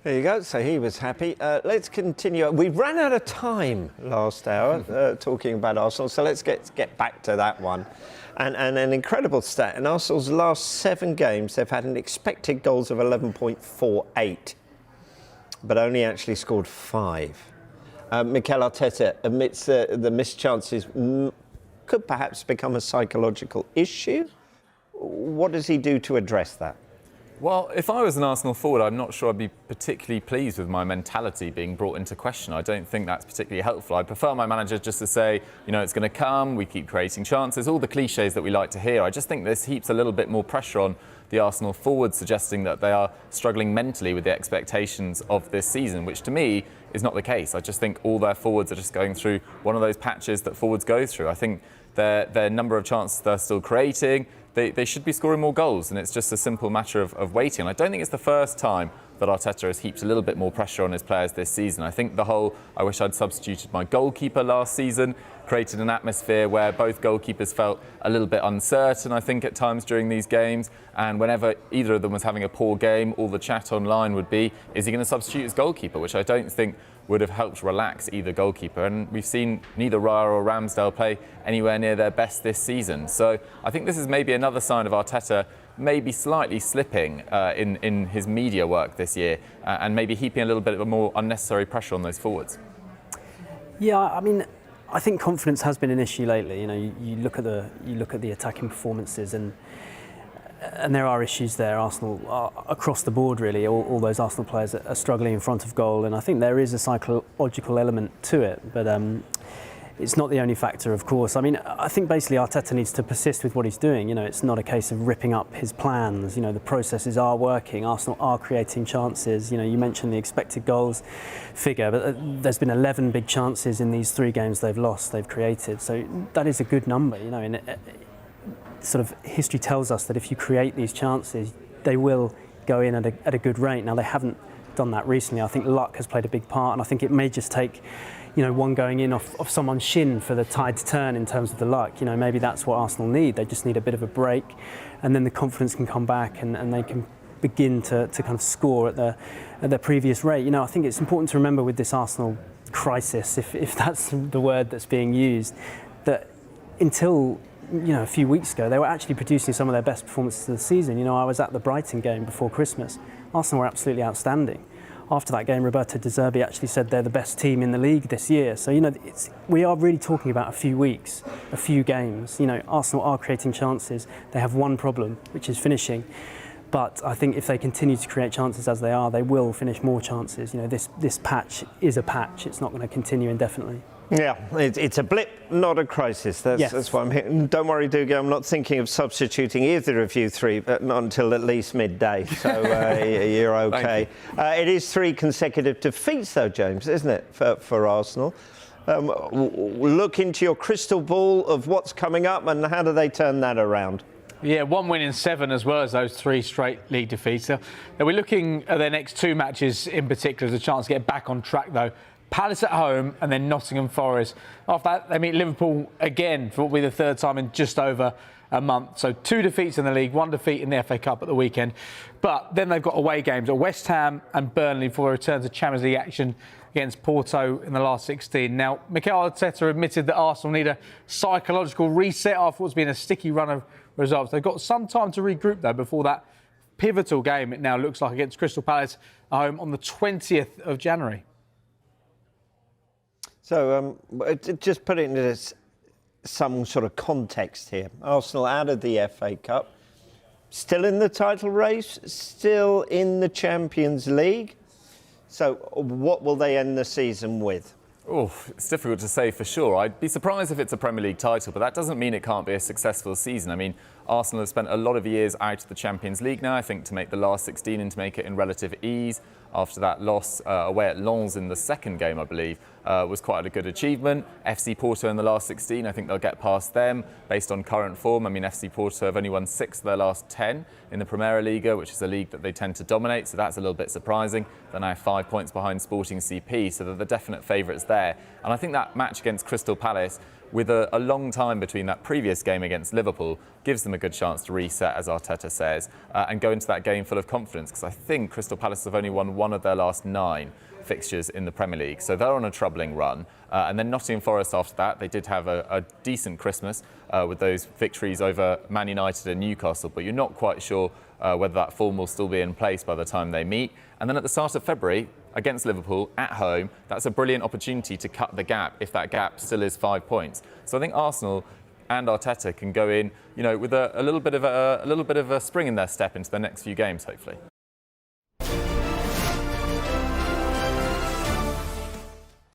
There you go. So he was happy. Let's continue. We ran out of time last hour talking about Arsenal, so let's get back to that one. And an incredible stat. In Arsenal's last 7 games, they've had an expected goals of 11.48, but only actually scored 5. Mikel Arteta admits the missed chances could perhaps become a psychological issue. What does he do to address that? Well, if I was an Arsenal forward, I'm not sure I'd be particularly pleased with my mentality being brought into question. I don't think that's particularly helpful. I prefer my manager just to say, you know, it's going to come, we keep creating chances, all the cliches that we like to hear. I just think this heaps a little bit more pressure on the Arsenal forwards, suggesting that they are struggling mentally with the expectations of this season, which to me is not the case. I just think all their forwards are just going through one of those patches that forwards go through. I think their number of chances they're still creating, they should be scoring more goals, and it's just a simple matter of waiting. And I don't think it's the first time that Arteta has heaped a little bit more pressure on his players this season. I think the whole "I wish I'd substituted my goalkeeper last season" created an atmosphere where both goalkeepers felt a little bit uncertain, I think, at times during these games. And whenever either of them was having a poor game, all the chat online would be, is he going to substitute his goalkeeper? Which I don't think would have helped relax either goalkeeper. And we've seen neither Raya or Ramsdale play anywhere near their best this season. So I think this is maybe another sign of Arteta maybe slightly slipping in his media work this year, and maybe heaping a little bit of more unnecessary pressure on those forwards. Yeah, I mean, I think confidence has been an issue lately. You know, you look at the attacking performances, and there are issues there. Arsenal are across the board, really. All those Arsenal players are struggling in front of goal, and I think there is a psychological element to it. But it's not the only factor, of course. I mean, I think basically Arteta needs to persist with what he's doing. You know, it's not a case of ripping up his plans. You know, the processes are working. Arsenal are creating chances. You know, you mentioned the expected goals figure, but there's been 11 big chances in these 3 games they've lost, they've created. So that is a good number, you know. And sort of history tells us that if you create these chances, they will go in at a good rate. Now, they haven't done that recently. I think luck has played a big part, and I think it may just take, you know, one going in off someone's shin for the tide to turn in terms of the luck. You know, maybe that's what Arsenal need. They just need a bit of a break, and then the confidence can come back, and they can begin to kind of score at their previous rate. You know, I think it's important to remember with this Arsenal crisis, if that's the word that's being used, that until, you know, a few weeks ago, they were actually producing some of their best performances of the season. You know, I was at the Brighton game before Christmas. Arsenal were absolutely outstanding. After that game, Roberto De Zerbi actually said they're the best team in the league this year. So, you know, we are really talking about a few weeks, a few games. You know, Arsenal are creating chances. They have one problem, which is finishing. But I think if they continue to create chances as they are, they will finish more chances. You know, this patch is a patch. It's not going to continue indefinitely. Yeah, it's a blip, not a crisis. That's what I'm hearing. Don't worry, Dougie, I'm not thinking of substituting either of you 3, but not until at least midday, so you're OK. It is 3 consecutive defeats, though, James, isn't it, for Arsenal? Look into your crystal ball of what's coming up, and how do they turn that around? Yeah, 1 win in 7 as well as those 3 straight league defeats. So we're looking at their next 2 matches in particular as a chance to get back on track, though. Palace at home and then Nottingham Forest. After that, they meet Liverpool again for what will be the 3rd time in just over a month. So 2 defeats in the league, 1 defeat in the FA Cup at the weekend. But then they've got away games at West Ham and Burnley before a return to Champions League action against Porto in the last 16. Now, Mikel Arteta admitted that Arsenal need a psychological reset after what's been a sticky run of results. They've got some time to regroup, though, before that pivotal game, it now looks like, against Crystal Palace at home on the 20th of January. So just put it into some sort of context here. Arsenal out of the FA Cup, still in the title race, still in the Champions League. So what will they end the season with? Oh, it's difficult to say for sure. I'd be surprised if it's a Premier League title, but that doesn't mean it can't be a successful season. I mean, Arsenal have spent a lot of years out of the Champions League now, I think, to make the last 16 and to make it in relative ease. After that loss away at Lens in the 2nd game, I believe, was quite a good achievement. FC Porto in the last 16, I think they'll get past them based on current form. I mean, FC Porto have only won 6 of their last 10 in the Primera Liga, which is a league that they tend to dominate, so that's a little bit surprising. They're now 5 points behind Sporting CP, so they're the definite favourites there. And I think that match against Crystal Palace with a long time between that previous game against Liverpool, gives them a good chance to reset, as Arteta says, and go into that game full of confidence. Because I think Crystal Palace have only won one of their last 9 fixtures in the Premier League, so they're on a troubling run. And then Nottingham Forest after that, they did have a decent Christmas with those victories over Man United and Newcastle, but you're not quite sure whether that form will still be in place by the time they meet. And then at the start of February, against Liverpool at home, that's a brilliant opportunity to cut the gap if that gap still is 5 points. So I think Arsenal and Arteta can go in, with a little bit of a spring in their step into the next few games, hopefully.